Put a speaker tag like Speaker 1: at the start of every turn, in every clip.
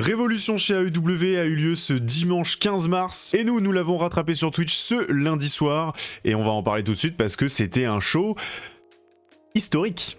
Speaker 1: Révolution chez AEW a eu lieu ce dimanche 15 mars et nous l'avons rattrapé sur Twitch ce lundi soir et on va en parler tout de suite parce que c'était un show historique.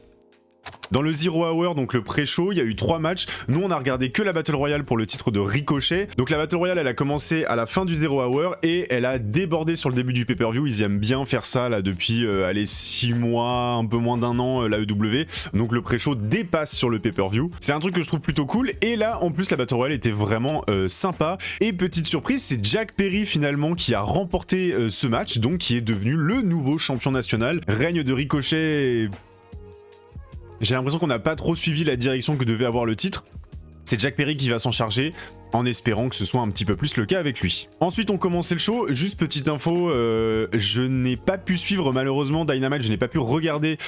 Speaker 1: Dans le Zero Hour, donc le pré-show, il y a eu 3 matchs. Nous, on a regardé que la Battle Royale pour le titre de Ricochet. Donc la Battle Royale, elle a commencé à la fin du Zero Hour et elle a débordé sur le début du pay-per-view. Ils aiment bien faire ça là depuis 6 mois, un peu moins d'un an, l'AEW. Donc le pré-show dépasse sur le pay-per-view. C'est un truc que je trouve plutôt cool. Et là, en plus, la Battle Royale était vraiment sympa. Et petite surprise, c'est Jack Perry finalement qui a remporté ce match, donc qui est devenu le nouveau champion national. Règne de Ricochet. J'ai l'impression qu'on n'a pas trop suivi la direction que devait avoir le titre. C'est Jack Perry qui va s'en charger, en espérant que ce soit un petit peu plus le cas avec lui. Ensuite, on commençait le show. Juste petite info, je n'ai pas pu suivre malheureusement Dynamite, je n'ai pas pu regarder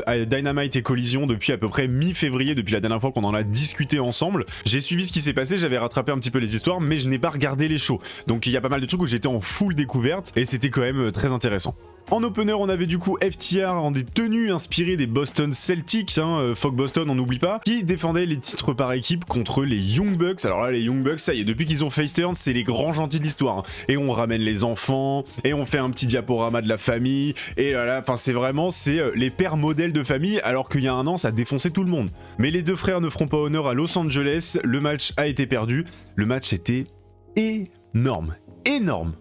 Speaker 1: Dynamite et Collision depuis à peu près mi-février, depuis la dernière fois qu'on en a discuté ensemble. J'ai suivi ce qui s'est passé, j'avais rattrapé un petit peu les histoires, mais je n'ai pas regardé les shows. Donc il y a pas mal de trucs où j'étais en full découverte, et c'était quand même très intéressant. En opener, on avait du coup FTR en des tenues inspirées des Boston Celtics, Fog Boston, on n'oublie pas, qui défendaient les titres par équipe contre les Young Bucks. Alors là, les Young Bucks, ça y est, depuis qu'ils ont face turn, c'est les grands gentils de l'histoire. Et on ramène les enfants, et on fait un petit diaporama de la famille, et là, enfin c'est vraiment, les pères modèles de famille, alors qu'il y a un an, ça défonçait tout le monde. Mais les deux frères ne feront pas honneur à Los Angeles, le match a été perdu, le match était énorme.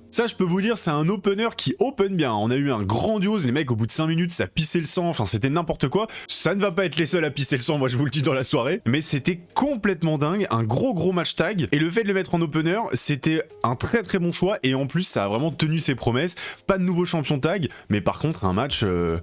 Speaker 1: Ça, je peux vous dire, c'est un opener qui open bien. On a eu un grandiose, les mecs au bout de 5 minutes ça pissait le sang, enfin c'était n'importe quoi. Ça ne va pas être les seuls à pisser le sang, moi je vous le dis dans la soirée, mais c'était complètement dingue, un gros match tag, et le fait de le mettre en opener, c'était un très bon choix, et en plus ça a vraiment tenu ses promesses. Pas de nouveau champion tag, mais par contre un match de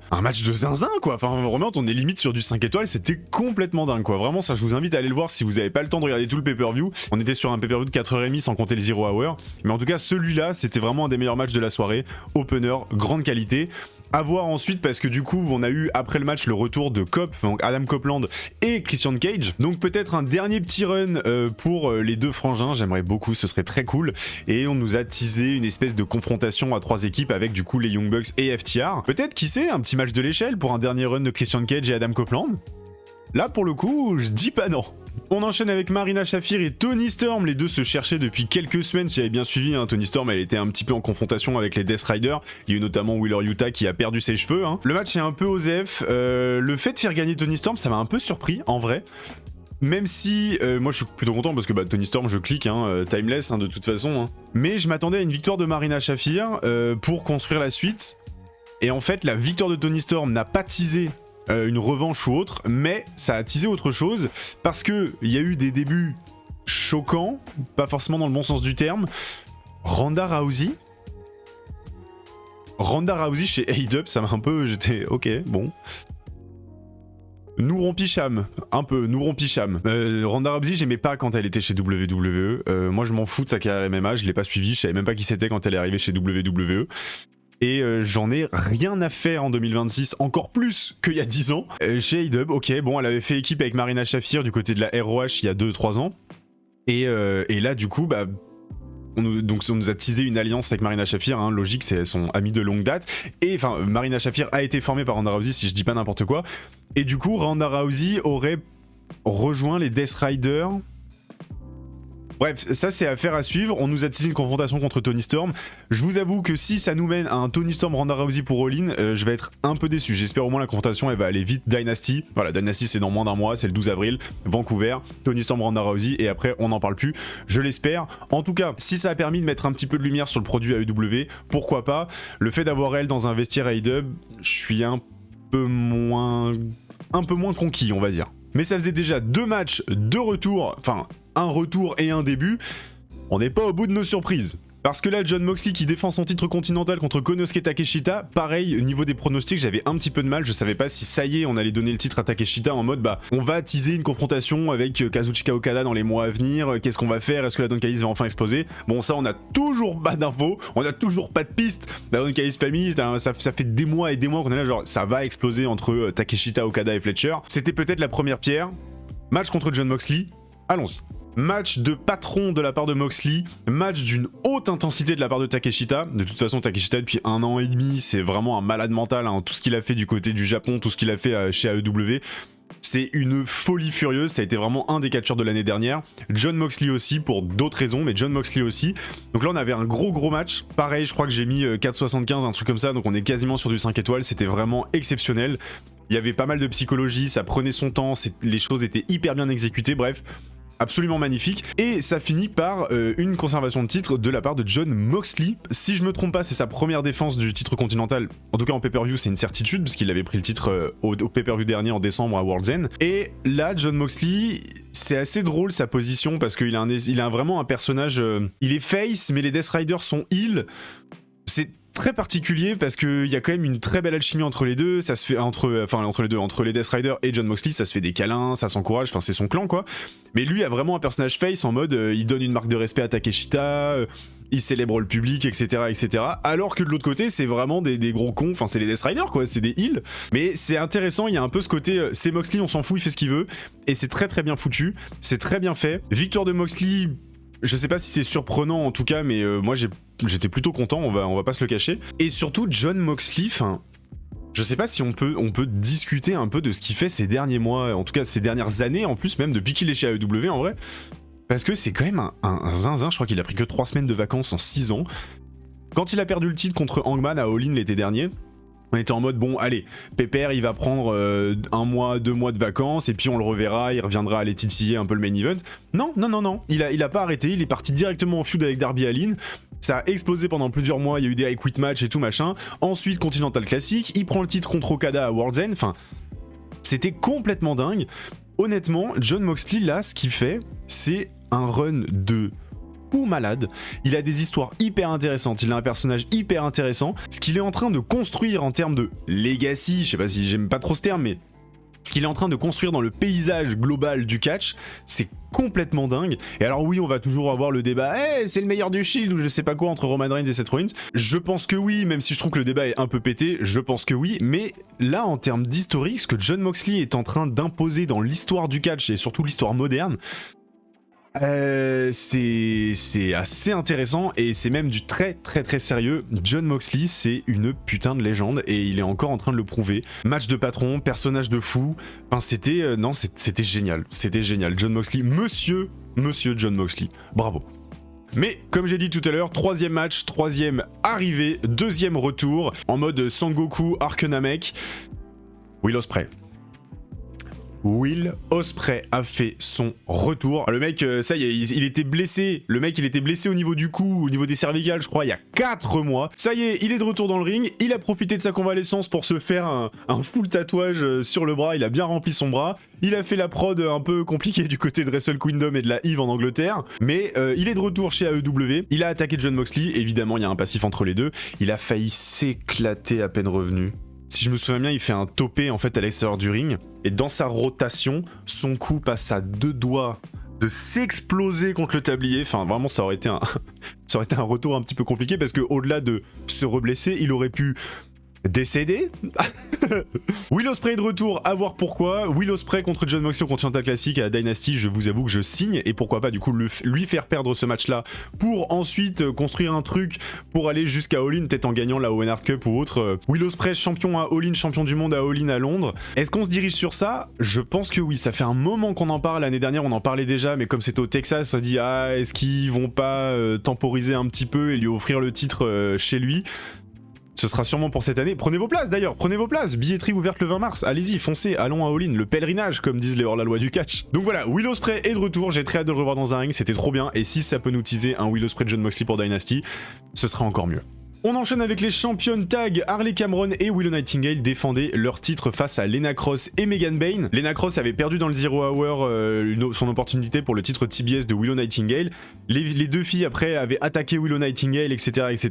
Speaker 1: zinzin quoi, enfin vraiment on est limite sur du 5 étoiles, c'était complètement dingue quoi. Vraiment ça, je vous invite à aller le voir si vous avez pas le temps de regarder tout le pay-per-view. On était sur un pay-per-view de 4h30 sans compter le Zero Hour, mais en tout cas celui-là c'était vraiment un des meilleurs matchs de la soirée, opener, grande qualité. À voir ensuite parce que du coup on a eu après le match le retour de Cop, donc Adam Copeland et Christian Cage, donc peut-être un dernier petit run pour les deux frangins, j'aimerais beaucoup, ce serait très cool, et on nous a teasé une espèce de confrontation à 3 équipes avec du coup les Young Bucks et FTR, peut-être qui sait un petit match de l'échelle pour un dernier run de Christian Cage et Adam Copeland. Là pour le coup je dis pas non. On enchaîne avec Marina Shafir et Toni Storm, les deux se cherchaient depuis quelques semaines, si vous avez bien suivi, Toni Storm elle était un petit peu en confrontation avec les Death Riders, il y a eu notamment Wheeler Yuta qui a perdu ses cheveux. Le match est un peu osef, le fait de faire gagner Toni Storm ça m'a un peu surpris en vrai. Même si, moi je suis plutôt content parce que Toni Storm je clique, timeless de toute façon. Mais je m'attendais à une victoire de Marina Shafir pour construire la suite. Et en fait la victoire de Toni Storm n'a pas teasé une revanche ou autre, mais ça a teasé autre chose, parce que il y a eu des débuts choquants, pas forcément dans le bon sens du terme. Ronda Rousey chez AEW, ça m'a un peu, j'étais ok, bon. Nouron Picham, un peu, Nouron Picham. Ronda Rousey, j'aimais pas quand elle était chez WWE. Moi, je m'en fous de sa carrière MMA, je l'ai pas suivie, je savais même pas qui c'était quand elle est arrivée chez WWE. Et j'en ai rien à faire en 2026, encore plus qu'il y a 10 ans. Chez AEW, ok, bon, elle avait fait équipe avec Marina Shafir du côté de la ROH il y a 2-3 ans. Et là, du coup, on nous a teasé une alliance avec Marina Shafir, logique, c'est son ami de longue date. Et enfin, Marina Shafir a été formée par Ronda Rousey, si je dis pas n'importe quoi. Et du coup, Ronda Rousey aurait rejoint les Death Riders. Bref, ça c'est affaire à suivre, on nous a teasé une confrontation contre Toni Storm. Je vous avoue que si ça nous mène à un Toni Storm Ronda Rousey pour All-In, je vais être un peu déçu. J'espère au moins la confrontation elle va aller vite. Dynasty, voilà, Dynasty c'est dans moins d'un mois, c'est le 12 avril, Vancouver, Toni Storm Ronda Rousey, et après on n'en parle plus, je l'espère. En tout cas, si ça a permis de mettre un petit peu de lumière sur le produit AEW, pourquoi pas. Le fait d'avoir elle dans un vestiaire AEW, je suis un peu moins conquis on va dire. Mais ça faisait déjà 2 matchs, 2 retours, enfin un retour et un début, on n'est pas au bout de nos surprises. Parce que là, Jon Moxley qui défend son titre continental contre Konosuke Takeshita, pareil, au niveau des pronostics, j'avais un petit peu de mal, je savais pas si ça y est, on allait donner le titre à Takeshita en mode on va teaser une confrontation avec Kazuchika Okada dans les mois à venir, qu'est-ce qu'on va faire, est-ce que la Don Callis va enfin exploser? Bon, ça, on a toujours pas d'infos, on a toujours pas de piste. La Don Callis Family, ça fait des mois et des mois qu'on est là, genre, ça va exploser entre Takeshita, Okada et Fletcher. C'était peut-être la première pierre. Match contre Jon Moxley, allons-y. Match de patron de la part de Moxley, match d'une haute intensité de la part de Takeshita. De toute façon, Takeshita depuis 1 an et demi, c'est vraiment un malade mental, tout ce qu'il a fait du côté du Japon, tout ce qu'il a fait chez AEW. C'est une folie furieuse, ça a été vraiment un des catcheurs de l'année dernière. Jon Moxley aussi, pour d'autres raisons, mais Jon Moxley aussi. Donc là on avait un gros match, pareil je crois que j'ai mis 4,75, un truc comme ça, donc on est quasiment sur du 5 étoiles, c'était vraiment exceptionnel. Il y avait pas mal de psychologie, ça prenait son temps, les choses étaient hyper bien exécutées, bref... absolument magnifique, et ça finit par une conservation de titre de la part de Jon Moxley. Si je me trompe pas, c'est sa première défense du titre continental, en tout cas en pay-per-view c'est une certitude, parce qu'il avait pris le titre au pay-per-view dernier en décembre à World's End. Et là, Jon Moxley, c'est assez drôle sa position, parce qu'il a vraiment un personnage, il est face, mais les Death Riders sont heel. C'est très particulier parce qu'il y a quand même une très belle alchimie entre les deux, ça se fait entre les Death Riders et Jon Moxley, ça se fait des câlins, ça s'encourage, enfin c'est son clan quoi. Mais lui a vraiment un personnage face en mode il donne une marque de respect à Takeshita, il célèbre le public, etc. Alors que de l'autre côté c'est vraiment des gros cons, enfin c'est les Death Riders quoi, c'est des heels. Mais c'est intéressant, il y a un peu ce côté, c'est Moxley, on s'en fout, il fait ce qu'il veut, et c'est très bien foutu, c'est très bien fait. Victoire de Moxley, je sais pas si c'est surprenant en tout cas, mais moi j'étais plutôt content, on va pas se le cacher. Et surtout Jon Moxley, je sais pas si on peut discuter un peu de ce qu'il fait ces derniers mois, en tout cas ces dernières années en plus, même depuis qu'il est chez AEW en vrai. Parce que c'est quand même un zinzin, je crois qu'il a pris que 3 semaines de vacances en 6 ans. Quand il a perdu le titre contre Hangman à All In l'été dernier, on était en mode bon allez, Pépère il va prendre 1 mois, 2 mois de vacances et puis on le reverra, il reviendra aller titiller un peu le main event. Non, il a pas arrêté, il est parti directement en feud avec Darby Allin. Ça a explosé pendant plusieurs mois, il y a eu des I Quit match et tout machin. Ensuite Continental Classic, il prend le titre contre Okada à World's End, enfin c'était complètement dingue. Honnêtement, Jon Moxley là ce qu'il fait, c'est un run de ou malade, il a des histoires hyper intéressantes, il a un personnage hyper intéressant, ce qu'il est en train de construire en termes de legacy, je sais pas si j'aime pas trop ce terme, mais ce qu'il est en train de construire dans le paysage global du catch, c'est complètement dingue. Et alors oui, on va toujours avoir le débat, c'est le meilleur du Shield ou je sais pas quoi entre Roman Reigns et Seth Rollins. Je pense que oui, même si je trouve que le débat est un peu pété, je pense que oui, mais là en termes d'historique, ce que Jon Moxley est en train d'imposer dans l'histoire du catch et surtout l'histoire moderne, c'est assez intéressant et c'est même du très sérieux. Jon Moxley c'est une putain de légende et il est encore en train de le prouver. Match de patron, personnage de fou, enfin c'était génial, Jon Moxley, monsieur Jon Moxley, bravo. Mais comme j'ai dit tout à l'heure, 3e match, 3e arrivée, 2e retour, en mode Sangoku, Arc Namek, Will Ospreay. Will Ospreay a fait son retour. Le mec, ça y est, il était blessé. Le mec, il était blessé au niveau du cou, au niveau des cervicales, je crois, il y a 4 mois. Ça y est, il est de retour dans le ring. Il a profité de sa convalescence pour se faire un full tatouage sur le bras. Il a bien rempli son bras. Il a fait la prod un peu compliquée du côté de Wrestle Kingdom et de la Eve en Angleterre. Mais il est de retour chez AEW. Il a attaqué Jon Moxley. Évidemment, il y a un passif entre les deux. Il a failli s'éclater à peine revenu. Si je me souviens bien, il fait un topé en fait à l'extérieur du ring, et dans sa rotation, son coup passe à 2 doigts de s'exploser contre le tablier. Enfin, vraiment, ça aurait été un retour un petit peu compliqué, parce que au-delà de se reblesser, il aurait pu décédé. Will Ospreay est de retour, à voir pourquoi. Will Ospreay contre Jon Moxley au Continental Classic à Dynasty, je vous avoue que je signe, et pourquoi pas du coup lui faire perdre ce match là pour ensuite construire un truc pour aller jusqu'à All In, peut-être en gagnant la Owen Hart Cup ou autre. Will Ospreay champion à All In, champion du monde à All In à Londres. Est-ce qu'on se dirige sur ça? Je pense que oui, ça fait un moment qu'on en parle. L'année dernière on en parlait déjà, mais comme c'était au Texas, on a dit est-ce qu'ils vont pas temporiser un petit peu et lui offrir le titre chez lui? Ce sera sûrement pour cette année. Prenez vos places d'ailleurs, prenez vos places. Billetterie ouverte le 20 mars. Allez-y, foncez, allons à All In, le pèlerinage, comme disent les hors-la-loi du catch. Donc voilà, Will Ospreay est de retour. J'ai très hâte de le revoir dans un ring, c'était trop bien. Et si ça peut nous teaser un Will Ospreay Jon Moxley pour Dynasty, ce sera encore mieux. On enchaîne avec les championnes tag. Harley Cameron et Willow Nightingale défendaient leur titre face à Lena Cross et Megan Bayne. Lena Cross avait perdu dans le Zero Hour son opportunité pour le titre TBS de Willow Nightingale. Les deux filles après avaient attaqué Willow Nightingale, etc.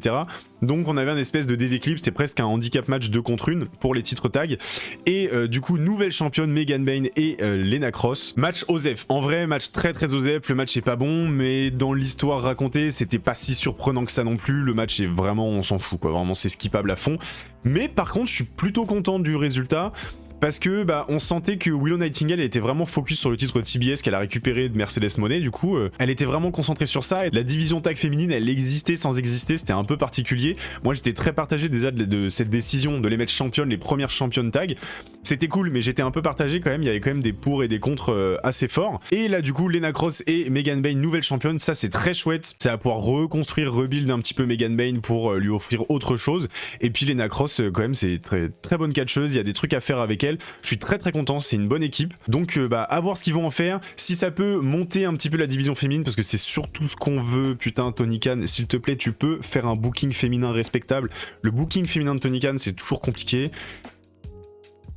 Speaker 1: Donc on avait un espèce de déséquilibre, c'était presque un handicap match 2 contre 1 pour les titres tag. Et du coup, nouvelle championne Megan Bayne et Lena Cross. Match Osef. En vrai, match très Osef. Le match est pas bon, mais dans l'histoire racontée, c'était pas si surprenant que ça non plus. Le match est vraiment, on s'en fout quoi, vraiment c'est skippable à fond. Mais par contre, je suis plutôt content du résultat. parce que bah, on sentait que Willow Nightingale elle était vraiment focus sur le titre TBS qu'elle a récupéré de Mercedes Moné, du coup elle était vraiment concentrée sur ça, et la division tag féminine elle existait sans exister, c'était un peu particulier. Moi j'étais très partagé déjà de cette décision de les mettre championnes, les premières championnes tag, c'était cool, mais j'étais un peu partagé quand même, il y avait quand même des pour et des contre assez forts. Et là du coup Lena Cross et Megan Bayne nouvelle championne, ça c'est très chouette, ça va pouvoir reconstruire, rebuild un petit peu Megan Bayne pour lui offrir autre chose. Et puis Lena Cross quand même c'est très bonne catcheuse, il y a des trucs à faire avec elle, je suis très content, c'est une bonne équipe. Donc bah à voir ce qu'ils vont en faire, si ça peut monter un petit peu la division féminine, parce que c'est surtout ce qu'on veut. Putain Tony Khan, s'il te plaît tu peux faire un booking féminin respectable. Le booking féminin de Tony Khan c'est toujours compliqué.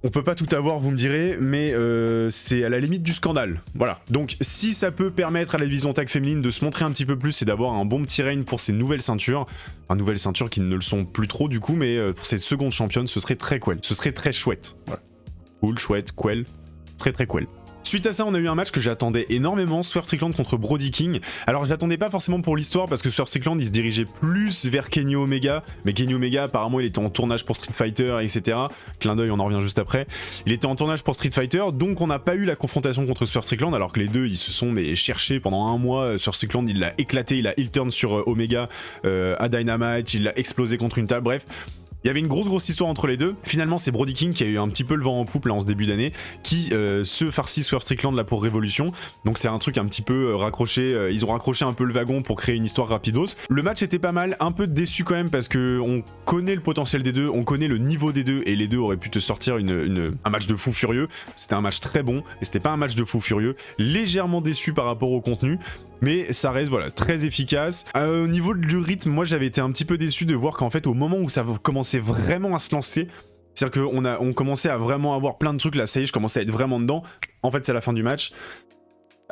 Speaker 1: On peut pas tout avoir, vous me direz, mais c'est à la limite du scandale. Voilà. Donc, si ça peut permettre à la division tag féminine de se montrer un petit peu plus et d'avoir un bon petit règne pour ces nouvelles ceintures, enfin, nouvelles ceintures qui ne le sont plus trop du coup, mais pour ces secondes championnes, ce serait très cool. Ce serait très chouette. Voilà. Cool, chouette, cool. Très cool. Suite à ça, on a eu un match que j'attendais énormément, Swerve Strickland contre Brody King. Alors j'attendais pas forcément pour l'histoire parce que Swerve Strickland il se dirigeait plus vers Kenny Omega, mais Kenny Omega apparemment il était en tournage pour Street Fighter, etc. Clin d'œil, on en revient juste après. Il était en tournage pour Street Fighter, donc on n'a pas eu la confrontation contre Swerve Strickland, alors que les deux ils se sont cherchés pendant un mois. Swerve Strickland il l'a éclaté, il a heel turn sur Omega à Dynamite, il l'a explosé contre une table, bref. Il y avait une grosse histoire entre les deux. Finalement, c'est Brody King qui a eu un petit peu le vent en poupe là en ce début d'année, qui se farcit Swerve Strickland là pour Révolution. Donc c'est un truc un petit peu raccroché. Ils ont raccroché un peu le wagon pour créer une histoire rapidos. Le match était pas mal, un peu déçu quand même parce que on connaît le potentiel des deux, on connaît le niveau des deux et les deux auraient pu te sortir un match de fou furieux. C'était un match très bon et c'était pas un match de fou furieux. Légèrement déçu par rapport au contenu. Mais ça reste voilà très efficace. Au niveau du rythme, moi j'avais été un petit peu déçu de voir qu'en fait au moment où ça commençait vraiment à se lancer, c'est-à-dire qu'on commençait à vraiment avoir plein de trucs là, ça y est je commençais à être vraiment dedans, en fait c'est la fin du match.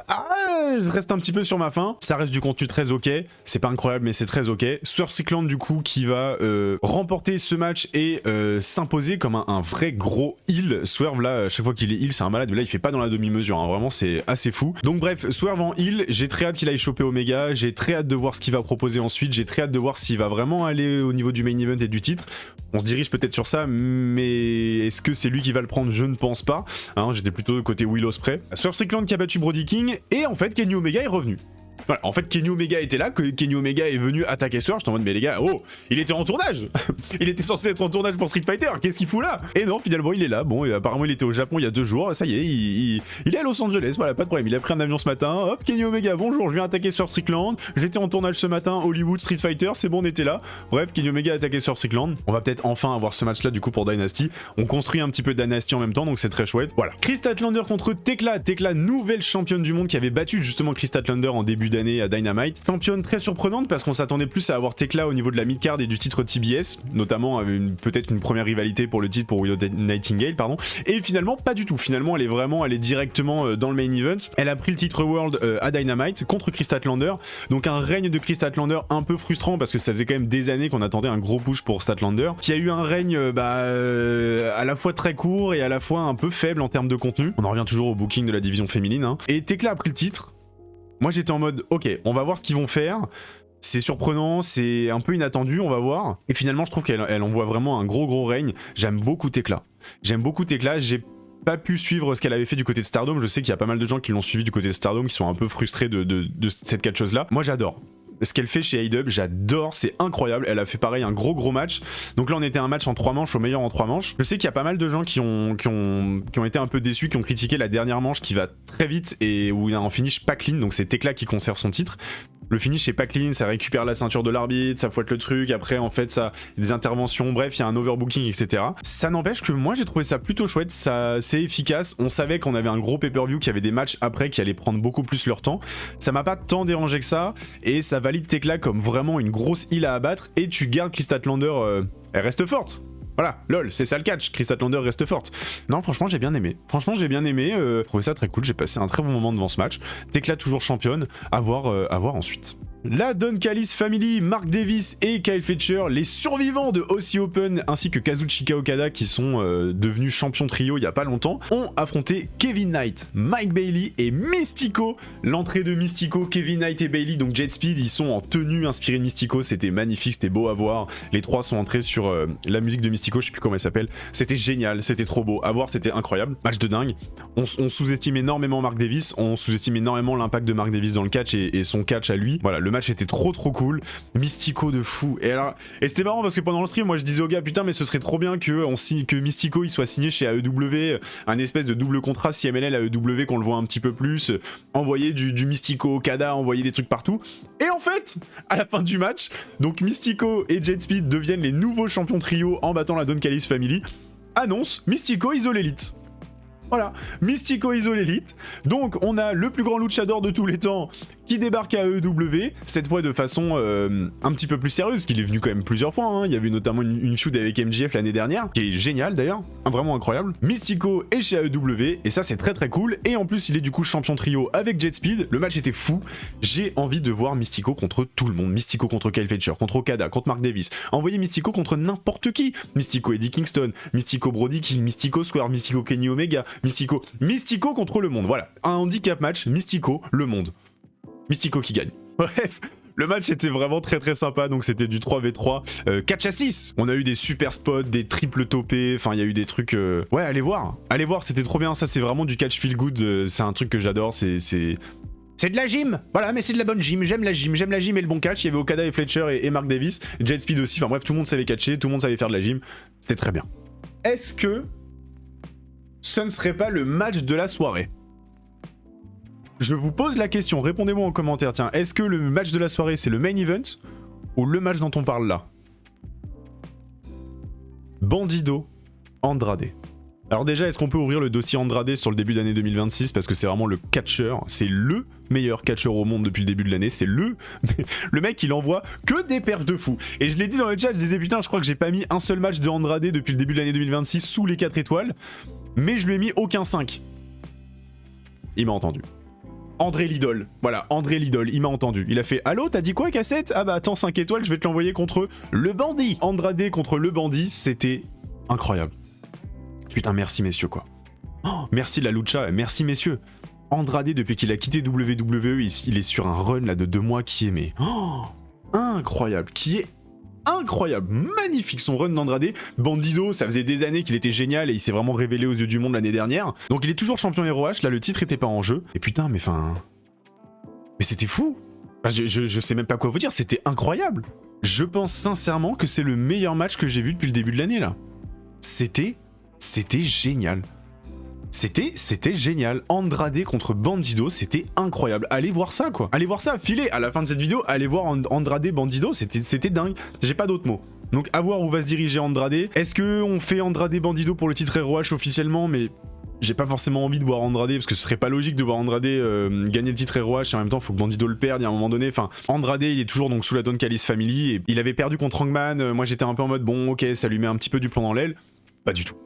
Speaker 1: Je reste un petit peu sur ma faim. Ça reste du contenu très ok. C'est pas incroyable, mais c'est très ok. Swerve Strickland, du coup, qui va remporter ce match et s'imposer comme un vrai gros heel. Swerve, là, à chaque fois qu'il est heel, c'est un malade. Mais là, il fait pas dans la demi-mesure. Hein. Vraiment, c'est assez fou. Donc, bref, Swerve en heel. J'ai très hâte qu'il aille choper Omega. J'ai très hâte de voir ce qu'il va proposer ensuite. J'ai très hâte de voir s'il va vraiment aller au niveau du main event et du titre. On se dirige peut-être sur ça, mais est-ce que c'est lui qui va le prendre? Je ne pense pas. Hein, j'étais plutôt côté Will Ospreay. Swerve Strickland qui a battu Brody King. Et en fait, Kenny Omega est revenu. Voilà, en fait, Kenny Omega était là, que Kenny Omega est venu attaquer Swerve. J'étais en mode, mais les gars, oh, il était en tournage. Il était censé être en tournage pour Street Fighter. Qu'est-ce qu'il fout là? Et non, finalement, il est là. Bon, et apparemment, il était au Japon il y a 2 jours. Ça y est, il est à Los Angeles. Voilà, pas de problème. Il a pris un avion ce matin. Hop, Kenny Omega, bonjour, je viens attaquer Swerve Strickland. J'étais en tournage ce matin, Hollywood Street Fighter. C'est bon, on était là. Bref, Kenny Omega a attaqué Swerve Strickland. On va peut-être enfin avoir ce match-là, du coup, pour Dynasty. On construit un petit peu Dynasty en même temps, donc c'est très chouette. Voilà. Chris Statlander contre Tekla. Tekla, nouvelle championne du monde qui avait battu justement Chris Statlander en début d'année à Dynamite. Championne très surprenante parce qu'on s'attendait plus à avoir Tekla au niveau de la mid-card et du titre TBS, notamment avec peut-être une première rivalité pour le titre pour Willow Nightingale, pardon. Et finalement, pas du tout. Finalement, elle est directement dans le main event. Elle a pris le titre World à Dynamite contre Chris Statlander. Donc un règne de Chris Statlander un peu frustrant parce que ça faisait quand même des années qu'on attendait un gros push pour Statlander, qui a eu un règne à la fois très court et à la fois un peu faible en termes de contenu. On en revient toujours au booking de la division féminine. Hein. Et Tekla a pris le titre. Moi j'étais en mode ok, on va voir ce qu'ils vont faire. C'est surprenant, c'est un peu inattendu, on va voir. Et finalement je trouve qu'elle envoie vraiment un gros règne. J'aime beaucoup Tekla. J'ai pas pu suivre ce qu'elle avait fait du côté de Stardom. Je sais qu'il y a pas mal de gens qui l'ont suivi du côté de Stardom, qui sont un peu frustrés de cette catcheuse là. Moi j'adore. Ce qu'elle fait chez A-Dub, j'adore, c'est incroyable. Elle a fait pareil, un gros match. Donc là on était un match en 3 manches, au meilleur en 3 manches. Je sais qu'il y a pas mal de gens qui ont été un peu déçus, qui ont critiqué la dernière manche qui va très vite et où il y a un finish pas clean, donc c'est Tekla qui conserve son titre. Le finish est pas clean, ça récupère la ceinture de l'arbitre, ça fouette le truc, après en fait ça, des interventions, bref il y a un overbooking, etc. Ça n'empêche que moi j'ai trouvé ça plutôt chouette, c'est efficace. On savait qu'on avait un gros pay-per-view, qu'il y avait des matchs après qui allaient prendre beaucoup plus leur temps. Ça m'a pas tant dérangé que ça, et ça valide Tekla comme vraiment une grosse île à abattre, et tu gardes Chris Statlander, elle reste forte. Voilà, lol, c'est ça le catch, Chris Statlander reste forte. Non, franchement, j'ai bien aimé. J'ai trouvé ça très cool, j'ai passé un très bon moment devant ce match. Tekla toujours championne, à voir ensuite. La Don Callis Family, Mark Davis et Kyle Fletcher, les survivants de Aussie Open, ainsi que Kazuchika Okada, qui sont devenus champions trio il y a pas longtemps, ont affronté Kevin Knight, Mike Bailey et Mystico. L'entrée de Mystico, Kevin Knight et Bailey, donc Jet Speed, ils sont en tenue inspirée de Mystico, c'était magnifique, c'était beau à voir. Les trois sont entrés sur la musique de Mystico, je sais plus comment elle s'appelle. C'était génial, c'était trop beau, à voir, c'était incroyable. Match de dingue. On sous-estime énormément Mark Davis, on sous-estime énormément l'impact de Mark Davis dans le catch et son catch à lui. Voilà, le match était trop cool, Mystico de fou. Et c'était marrant parce que pendant le stream, moi je disais au gars, putain, mais ce serait trop bien que Mystico il soit signé chez AEW, un espèce de double contrat CMLL AEW, qu'on le voit un petit peu plus, envoyer du Mystico Okada, envoyer des trucs partout. Et en fait, à la fin du match, donc Mystico et Jet Speed deviennent les nouveaux champions trio en battant la Don Callis Family. Annonce Mystico Isole Elite. Voilà, Mystico Isole Elite. Donc on a le plus grand luchador de tous les temps qui débarque à AEW, cette fois de façon un petit peu plus sérieuse, parce qu'il est venu quand même plusieurs fois, hein. Il y avait notamment une feud avec MJF l'année dernière, qui est géniale d'ailleurs, vraiment incroyable. Mystico est chez AEW, et ça c'est très cool, et en plus il est du coup champion trio avec Jet Speed, le match était fou, j'ai envie de voir Mystico contre tout le monde, Mystico contre Kyle Fletcher, contre Okada, contre Mark Davis, envoyer Mystico contre n'importe qui, Mystico Eddie Kingston, Mystico Brody King, Mystico Square, Mystico Kenny Omega, Mystico contre le monde, voilà, un handicap match, Mystico, le monde. Mystico qui gagne. Bref, le match était vraiment très sympa, donc c'était du 3v3, catch à 6. On a eu des super spots, des triples topés, enfin il y a eu des trucs... Ouais, allez voir, c'était trop bien, ça c'est vraiment du catch feel good, c'est un truc que j'adore, c'est de la gym, voilà, mais c'est de la bonne gym, j'aime la gym et le bon catch. Il y avait Okada et Fletcher et Mark Davis, Jet Speed aussi, enfin bref, tout le monde savait catcher, tout le monde savait faire de la gym, c'était très bien. Est-ce que ce ne serait pas le match de la soirée ? Je vous pose la question, répondez-moi en commentaire, tiens, est-ce que le match de la soirée c'est le main event ou le match dont on parle là? Bandido, Andrade. Alors déjà, est-ce qu'on peut ouvrir le dossier Andrade sur le début d'année 2026, parce que c'est vraiment le catcheur, c'est le meilleur catcheur au monde depuis le début de l'année, c'est le mec, il envoie que des perfs de fou. Et je l'ai dit dans le chat, je disais putain, je crois que j'ai pas mis un seul match de Andrade depuis le début de l'année 2026 sous les 4 étoiles, mais je lui ai mis aucun 5. Il m'a entendu. André Lidl, voilà, André Lidl, il m'a entendu. Il a fait « Allô, t'as dit quoi, cassette? Ah bah attends, 5 étoiles, je vais te l'envoyer contre le bandit !» Andrade contre le bandit, c'était incroyable. Putain, merci messieurs, quoi. Oh, merci la lucha, merci messieurs. Andrade, depuis qu'il a quitté WWE, il est sur un run là de 2 mois qui est mais... Oh, incroyable, qui est... Incroyable, magnifique son run d'Andrade. Bandido, ça faisait des années qu'il était génial et il s'est vraiment révélé aux yeux du monde l'année dernière. Donc il est toujours champion ROH, là le titre était pas en jeu. Et putain, mais enfin... Mais c'était fou. Enfin, je sais même pas quoi vous dire, c'était incroyable. Je pense sincèrement que c'est le meilleur match que j'ai vu depuis le début de l'année là. C'était génial. C'était génial. Andrade contre Bandido, c'était incroyable. Allez voir ça, quoi. Allez voir ça, filez. À la fin de cette vidéo, allez voir Andrade Bandido, c'était dingue. J'ai pas d'autres mots. Donc à voir où va se diriger Andrade. Est-ce qu'on fait Andrade Bandido pour le titre ROH officiellement? Mais j'ai pas forcément envie de voir Andrade, parce que ce serait pas logique de voir Andrade gagner le titre ROH, et en même temps faut que Bandido le perde, il y a un moment donné. Enfin, Andrade il est toujours donc sous la Don Callis Family, et il avait perdu contre Hangman. Moi j'étais un peu en mode bon ok, ça lui met un petit peu du plomb dans l'aile. Pas du tout.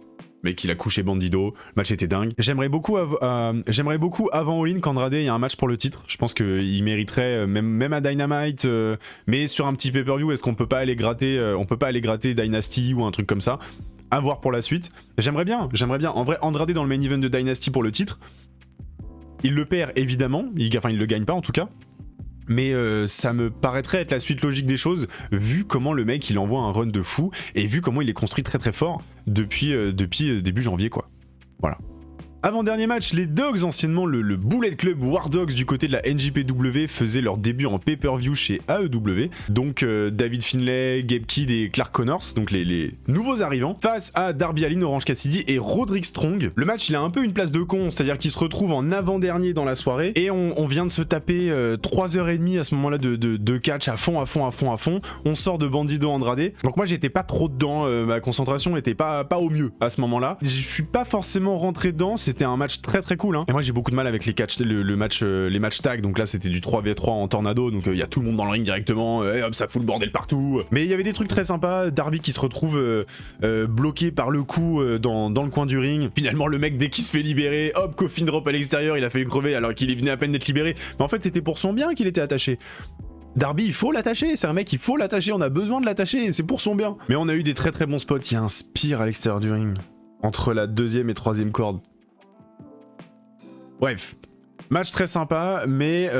Speaker 1: Mec, il a couché Bandido, le match était dingue. J'aimerais beaucoup avant All-In qu'Andrade ait un match pour le titre. Je pense qu'il mériterait, même à Dynamite, mais sur un petit pay-per-view, est-ce qu'on peut pas aller gratter, Dynasty ou un truc comme ça? À voir pour la suite. J'aimerais bien. En vrai, Andrade dans le main event de Dynasty pour le titre, il le perd évidemment, il le gagne pas en tout cas. Mais ça me paraîtrait être la suite logique des choses, vu comment le mec il envoie un run de fou, et vu comment il est construit très fort depuis début janvier quoi. Voilà. Avant-dernier match, les Dogs, anciennement le Bullet Club War Dogs du côté de la NJPW, faisaient leur début en pay-per-view chez AEW. Donc David Finlay, Gabe Kidd et Clark Connors, donc les nouveaux arrivants, face à Darby Allin, Orange Cassidy et Roderick Strong. Le match, il a un peu une place de con, c'est-à-dire qu'il se retrouve en avant-dernier dans la soirée, et on vient de se taper 3h30 à ce moment-là de catch à fond. On sort de Bandido Andrade. Donc moi, j'étais pas trop dedans, ma concentration était pas au mieux à ce moment-là. Je suis pas forcément rentré dedans, c'était un match très cool, hein. Et moi j'ai beaucoup de mal avec les catch, les matchs tag, donc là c'était du 3v3 en tornado, donc il y a tout le monde dans le ring directement, et hop ça fout le bordel partout. Mais il y avait des trucs très sympas, Darby qui se retrouve bloqué par le cou dans le coin du ring. Finalement le mec dès qu'il se fait libérer, hop coffin drop à l'extérieur, il a failli crever alors qu'il venait à peine d'être libéré. Mais en fait c'était pour son bien qu'il était attaché. Darby, il faut l'attacher, c'est un mec, il faut l'attacher, on a besoin de l'attacher, c'est pour son bien. Mais on a eu des très très bons spots, il y a un spear à l'extérieur du ring, entre la 2e et 3e corde. Bref, match très sympa, mais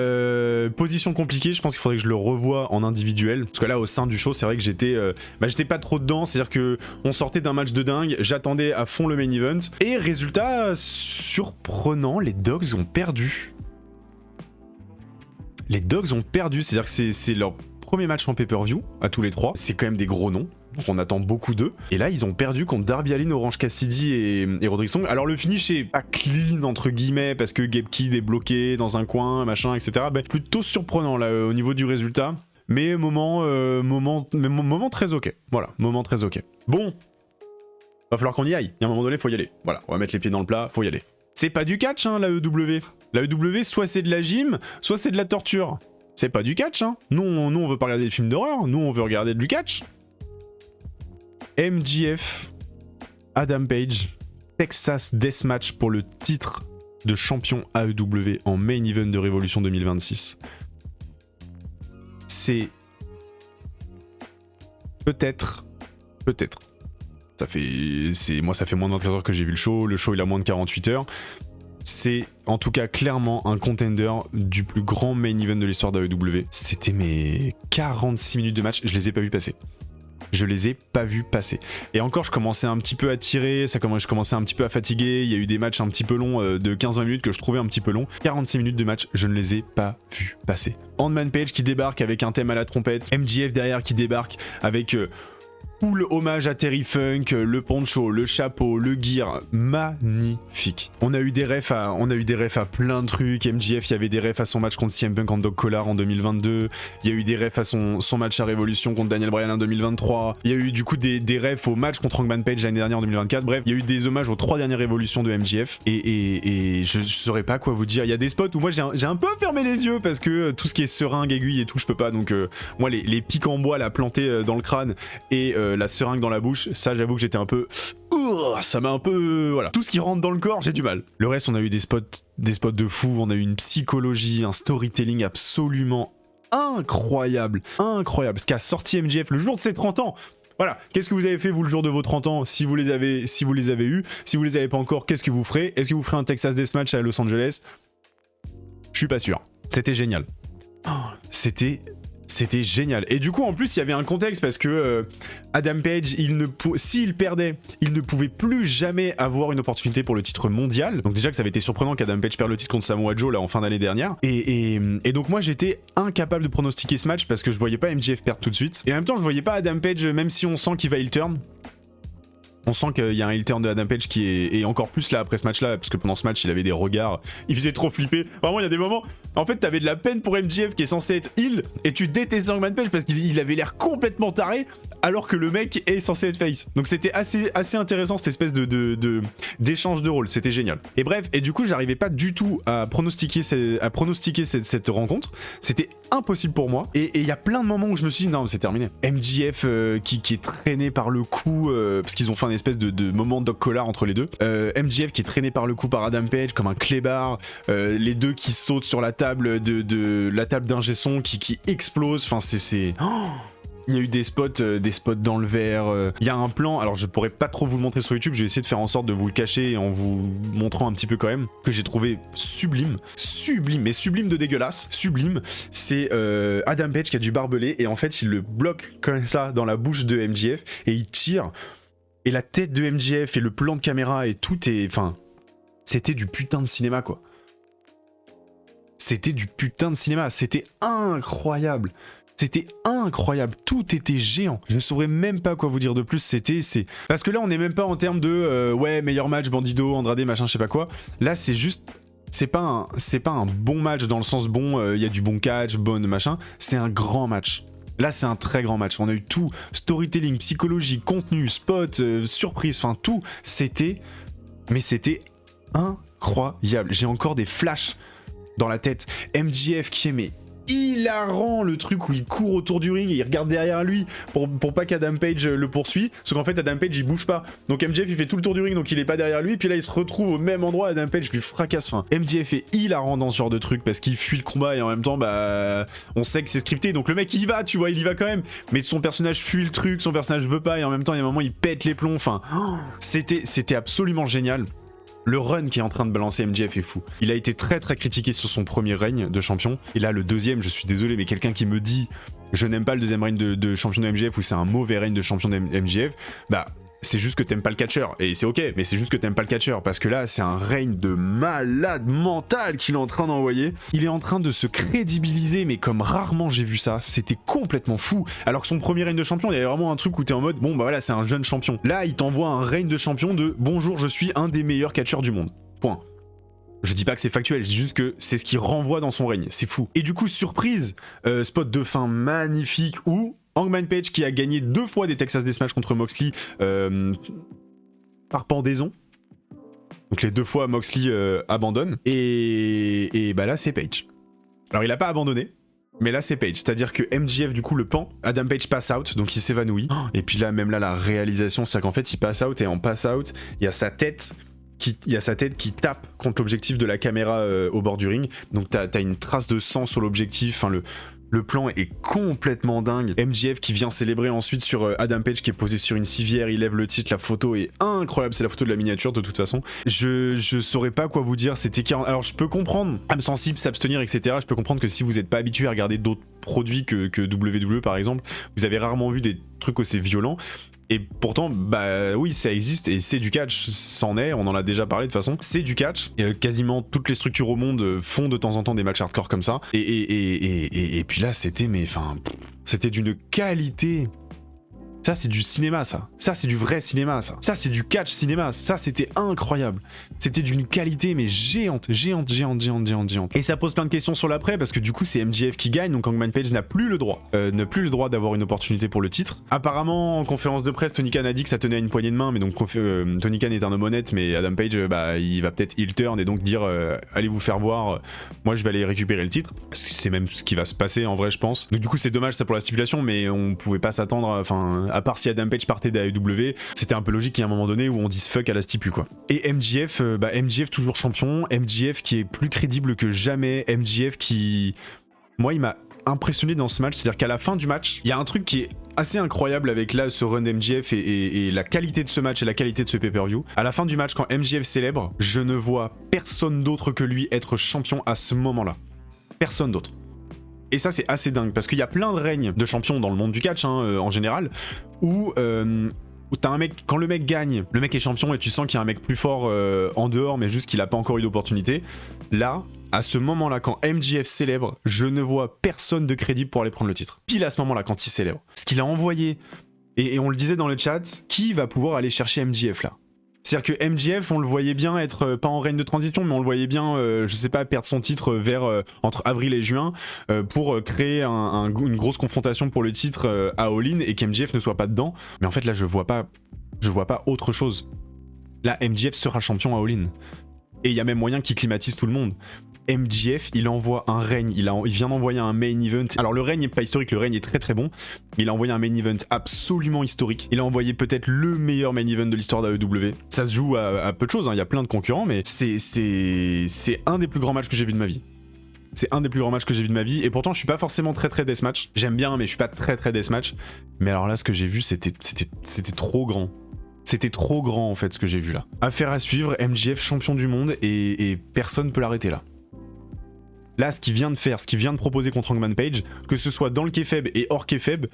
Speaker 1: position compliquée, je pense qu'il faudrait que je le revoie en individuel. Parce que là, au sein du show, c'est vrai que j'étais pas trop dedans, c'est-à-dire que on sortait d'un match de dingue, j'attendais à fond le main event, et résultat surprenant, les Dogs ont perdu. Les Dogs ont perdu, c'est-à-dire que c'est leur premier match en pay-per-view, à tous les trois, c'est quand même des gros noms. Donc on attend beaucoup d'eux. Et là, ils ont perdu contre Darby Allin, Orange Cassidy et Roderick Strong. Alors le finish est pas clean, entre guillemets, parce que Gabe Kidd est bloqué dans un coin, machin, etc. Bah, plutôt surprenant, là, au niveau du résultat. Mais moment très ok. Voilà, moment très ok. Bon, va falloir qu'on y aille. Il y a un moment donné, faut y aller. Voilà, on va mettre les pieds dans le plat, faut y aller. C'est pas du catch, hein, la EW. La EW, soit c'est de la gym, soit c'est de la torture. C'est pas du catch, hein. Nous, on veut pas regarder des films d'horreur, nous, on veut regarder du catch. MJF, Adam Page, Texas Deathmatch pour le titre de champion AEW en main event de Révolution 2026. C'est peut-être, moi ça fait moins de 24 heures que j'ai vu le show il a moins de 48 heures. C'est en tout cas clairement un contender du plus grand main event de l'histoire d'AEW. C'était mes 46 minutes de match, je les ai pas vus passer. Je les ai pas vus passer. Et encore, je commençais un petit peu à tirer, je commençais un petit peu à fatiguer, il y a eu des matchs un petit peu longs de 15-20 minutes que je trouvais un petit peu longs. 46 minutes de match, je ne les ai pas vus passer. Hangman Page qui débarque avec un thème à la trompette, MJF derrière qui débarque avec full hommage à Terry Funk, le poncho, le chapeau, le gear, magnifique. On a eu des refs à plein de trucs. MJF, il y avait des refs à son match contre CM Punk en Dog Collar en 2022. Il y a eu des refs à son match à Révolution contre Daniel Bryan en 2023. Il y a eu du coup des refs au match contre Hangman Page l'année dernière en 2024. Bref, il y a eu des hommages aux 3 dernières Révolutions de MJF. Et je saurais pas quoi vous dire. Il y a des spots où moi j'ai un peu fermé les yeux parce que tout ce qui est seringue, aiguille et tout, je peux pas. Donc moi les pics en bois là plantés dans le crâne et la seringue dans la bouche, ça j'avoue que j'étais un peu... ça m'a un peu... voilà. Tout ce qui rentre dans le corps, j'ai du mal. Le reste, on a eu des spots de fou, on a eu une psychologie, un storytelling absolument incroyable. Incroyable. Ce qu'a sorti MJF le jour de ses 30 ans. Voilà, qu'est-ce que vous avez fait vous le jour de vos 30 ans si vous les avez eus, si vous les avez pas encore, qu'est-ce que vous ferez? Est-ce que vous ferez un Texas Deathmatch à Los Angeles? Je suis pas sûr. C'était génial. C'était génial. Et du coup, en plus, il y avait un contexte parce que Adam Page, s'il perdait, il ne pouvait plus jamais avoir une opportunité pour le titre mondial. Donc déjà que ça avait été surprenant qu'Adam Page perde le titre contre Samoa Joe là en fin d'année dernière. Et donc moi, j'étais incapable de pronostiquer ce match parce que je voyais pas MJF perdre tout de suite. Et en même temps, je voyais pas Adam Page, même si on sent qu'il va heel turn. On sent qu'il y a un heel turn de Adam Page qui est... Et encore plus là, après ce match-là, parce que pendant ce match, il avait des regards... Il faisait trop flipper. Vraiment, il y a des moments... En fait, t'avais de la peine pour MJF qui est censé être heel, et tu détestais Hangman Page parce qu'il avait l'air complètement taré, alors que le mec est censé être face. Donc c'était assez intéressant, cette espèce d'échange de rôle. C'était génial. Et bref, et du coup, j'arrivais pas du tout à pronostiquer cette rencontre. C'était impossible pour moi. Et il y a plein de moments où je me suis dit, non, c'est terminé. MJF qui est traîné par le cou, parce qu'ils ont fait un espèce de moment Dog Collar entre les deux. MJF qui est traîné par le cou par Adam Page comme un clébard. Les deux qui sautent sur la table la table d'ingé son qui explose. Enfin, c'est... Oh, il y a eu des spots dans le verre. Il y a un plan, alors je pourrais pas trop vous le montrer sur YouTube, je vais essayer de faire en sorte de vous le cacher en vous montrant un petit peu quand même, que j'ai trouvé sublime, mais sublime de dégueulasse, sublime. C'est Adam Page qui a du barbelé et en fait il le bloque comme ça dans la bouche de MJF et il tire. Et la tête de MJF et le plan de caméra et tout est... Enfin, c'était du putain de cinéma quoi. C'était du putain de cinéma, c'était incroyable. C'était incroyable, tout était géant. Je ne saurais même pas quoi vous dire de plus, Parce que là, on n'est même pas en termes de ouais, meilleur match, Bandido, Andrade, machin, je sais pas quoi. Là, c'est juste... C'est pas un bon match dans le sens bon, il y a du bon catch, bon machin. C'est un grand match. Là, c'est un très grand match. On a eu tout, storytelling, psychologie, contenu, spot, surprise, enfin tout. C'était incroyable. J'ai encore des flashs dans la tête. MJF qui est hilarant le truc où il court autour du ring et il regarde derrière lui pour pas qu'Adam Page le poursuit, sauf qu'en fait Adam Page il bouge pas, donc MJF il fait tout le tour du ring donc il est pas derrière lui, puis là il se retrouve au même endroit, Adam Page lui fracasse. Enfin, MJF est hilarant dans ce genre de truc parce qu'il fuit le combat et en même temps bah on sait que c'est scripté, donc le mec il y va, tu vois, il y va quand même, mais son personnage fuit le truc, son personnage veut pas et en même temps il y a un moment il pète les plombs. Enfin c'était absolument génial. Le run qui est en train de balancer MJF est fou. Il a été très critiqué sur son premier règne de champion. Et là, le deuxième, je suis désolé, mais quelqu'un qui me dit je n'aime pas le deuxième règne de champion de MJF ou c'est un mauvais règne de champion de MJF, bah c'est juste que t'aimes pas le catcheur. Et c'est ok, mais c'est juste que t'aimes pas le catcheur. Parce que là, c'est un règne de malade mental qu'il est en train d'envoyer. Il est en train de se crédibiliser, mais comme rarement j'ai vu ça. C'était complètement fou. Alors que son premier règne de champion, il y avait vraiment un truc où t'es en mode, bon bah voilà, c'est un jeune champion. Là, il t'envoie un règne de champion de bonjour, je suis un des meilleurs catcheurs du monde. Point. Je dis pas que c'est factuel, je dis juste que c'est ce qui renvoie dans son règne, c'est fou. Et du coup, surprise, spot de fin magnifique où Hangman Page, qui a gagné 2 fois des Texas Deathmatch contre Moxley par pendaison. Donc les 2 fois Moxley abandonne. Et bah là c'est Page. Alors il a pas abandonné, mais là c'est Page. C'est-à-dire que MJF du coup le pend, Adam Page pass out, donc il s'évanouit. Et puis là même là la réalisation, c'est qu'en fait il pass out et en pass out, il y a sa tête qui tape contre l'objectif de la caméra au bord du ring. Donc t'as une trace de sang sur l'objectif. Enfin, le plan est complètement dingue. MJF qui vient célébrer ensuite sur Adam Page qui est posé sur une civière. Il lève le titre. La photo est incroyable. C'est la photo de la miniature de toute façon. Je saurais pas quoi vous dire. C'était 40... Alors je peux comprendre, âme sensible, s'abstenir, etc. Je peux comprendre que si vous n'êtes pas habitué à regarder d'autres produits que WWE par exemple, vous avez rarement vu des trucs aussi violents. Et pourtant, bah oui, ça existe et c'est du catch, c'en est, on en a déjà parlé de toute façon, c'est du catch. Et, quasiment toutes les structures au monde font de temps en temps des matchs hardcore comme ça. Et puis là, c'était, mais enfin, c'était d'une qualité. Ça, c'est du cinéma, ça. Ça, c'est du vrai cinéma, ça. Ça, c'est du catch cinéma. Ça, c'était incroyable. C'était d'une qualité, mais géante. Et ça pose plein de questions sur l'après, parce que du coup, c'est MJF qui gagne, donc Hangman Page n'a plus le droit. D'avoir une opportunité pour le titre. Apparemment, en conférence de presse, Tony Khan a dit que ça tenait à une poignée de main, mais donc Tony Khan est un homme honnête, mais Adam Page, bah, il va peut-être heel turn et donc dire allez vous faire voir, moi je vais aller récupérer le titre. C'est même ce qui va se passer en vrai, je pense. Donc du coup, c'est dommage ça pour la stipulation, mais on pouvait pas s'attendre, enfin, à part si Adam Page partait d'AEW, c'était un peu logique qu'il y ait un moment donné où on dise fuck à la stipu quoi. Et MJF, MJF toujours champion, MJF qui est plus crédible que jamais, MJF qui... Moi il m'a impressionné dans ce match, c'est-à-dire qu'à la fin du match, il y a un truc qui est assez incroyable avec là ce run MJF et la qualité de ce match et la qualité de ce pay-per-view. À la fin du match, quand MJF célèbre, je ne vois personne d'autre que lui être champion à ce moment-là. Personne d'autre. Et ça c'est assez dingue parce qu'il y a plein de règnes de champions dans le monde du catch en général où t'as un mec, quand le mec gagne, le mec est champion et tu sens qu'il y a un mec plus fort en dehors mais juste qu'il a pas encore eu d'opportunité. Là, à ce moment-là, quand MJF célèbre, je ne vois personne de crédible pour aller prendre le titre. Pile à ce moment-là, quand il célèbre. Ce qu'il a envoyé, et on le disait dans le chat, qui va pouvoir aller chercher MJF là ? C'est-à-dire que MJF, on le voyait bien être, pas en règne de transition, mais on le voyait bien, je sais pas, perdre son titre vers entre avril et juin pour créer une grosse confrontation pour le titre à All In et qu'MJF ne soit pas dedans. Mais en fait là, je vois pas autre chose. Là, MJF sera champion à All In. Et il y a même moyen qu'il climatise tout le monde. MJF, il envoie un règne, il vient d'envoyer un main event. Alors le règne n'est pas historique, le règne est très très bon, mais il a envoyé un main event absolument historique. Il a envoyé peut-être le meilleur main event de l'histoire d'AEW. Ça se joue à peu de choses, il y a plein de concurrents, mais c'est un des plus grands matchs que j'ai vu de ma vie. C'est un des plus grands matchs que j'ai vu de ma vie, et pourtant je suis pas forcément très deathmatch. J'aime bien, mais je suis pas très deathmatch. Mais alors là, ce que j'ai vu, c'était trop grand. C'était trop grand en fait ce que j'ai vu là. Affaire à suivre, MJF champion du monde et personne peut l'arrêter là. Là, ce qu'il vient de faire, ce qu'il vient de proposer contre Hangman Page, que ce soit dans le kayfabe et hors kayfabe,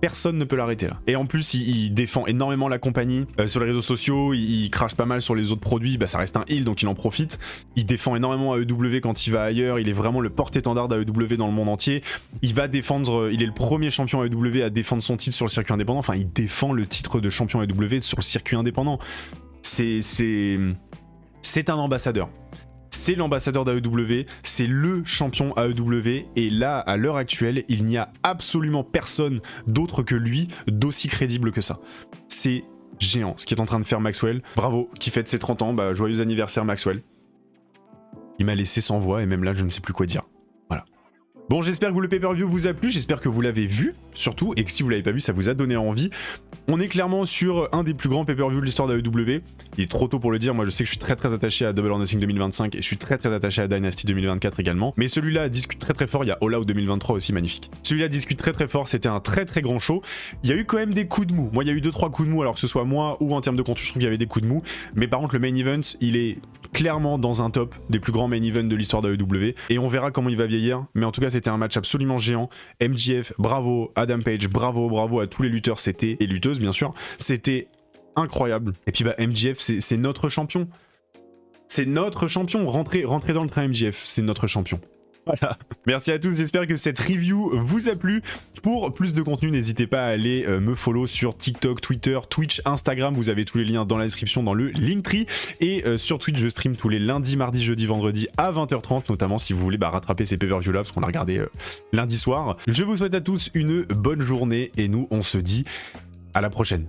Speaker 1: personne ne peut l'arrêter là. Et en plus, il défend énormément la compagnie sur les réseaux sociaux, il crache pas mal sur les autres produits, bah ça reste un heel donc il en profite. Il défend énormément AEW quand il va ailleurs, il est vraiment le porte-étendard d'AEW dans le monde entier. Il va défendre, il est le premier champion AEW à défendre son titre sur le circuit indépendant, enfin il défend le titre de champion AEW sur le circuit indépendant. C'est un ambassadeur. C'est l'ambassadeur d'AEW, c'est le champion AEW, et là, à l'heure actuelle, il n'y a absolument personne d'autre que lui d'aussi crédible que ça. C'est géant ce qu'est en train de faire Maxwell. Bravo, qui fête ses 30 ans, bah joyeux anniversaire Maxwell. Il m'a laissé sans voix, et même là, je ne sais plus quoi dire. Voilà. Bon, j'espère que le pay-per-view vous a plu, j'espère que vous l'avez vu, surtout, et que si vous l'avez pas vu, ça vous a donné envie. On est clairement sur un des plus grands pay-per-view de l'histoire de la WWE. Il est trop tôt pour le dire, moi je sais que je suis très attaché à Double or Nothing 2025 et je suis très attaché à Dynasty 2024 également. Mais celui-là discute très fort, il y a All Out 2023 aussi magnifique. Celui-là discute très fort, c'était un très grand show. Il y a eu quand même des coups de mou. Moi il y a eu 2-3 coups de mou, alors que ce soit moi ou en termes de contenu, je trouve qu'il y avait des coups de mou. Mais par contre le main event, il est clairement dans un top des plus grands main events de l'histoire de la WWE. Et on verra comment il va vieillir. Mais en tout cas c'était un match absolument géant. MJF, bravo, Adam Page, bravo à tous les lutteurs, c'était, et lutteuses bien sûr, c'était incroyable. Et puis bah MJF c'est notre champion. C'est notre champion, rentrez dans le train MJF, c'est notre champion. Voilà. Merci à tous, j'espère que cette review vous a plu. Pour plus de contenu, n'hésitez pas à aller me follow sur TikTok, Twitter, Twitch, Instagram. Vous avez tous les liens dans la description, dans le Linktree. Et sur Twitch, je stream tous les lundis, mardis, jeudis, vendredis à 20h30, notamment si vous voulez rattraper ces pay-per-view là, parce qu'on l'a regardé lundi soir. Je vous souhaite à tous une bonne journée et nous, on se dit à la prochaine.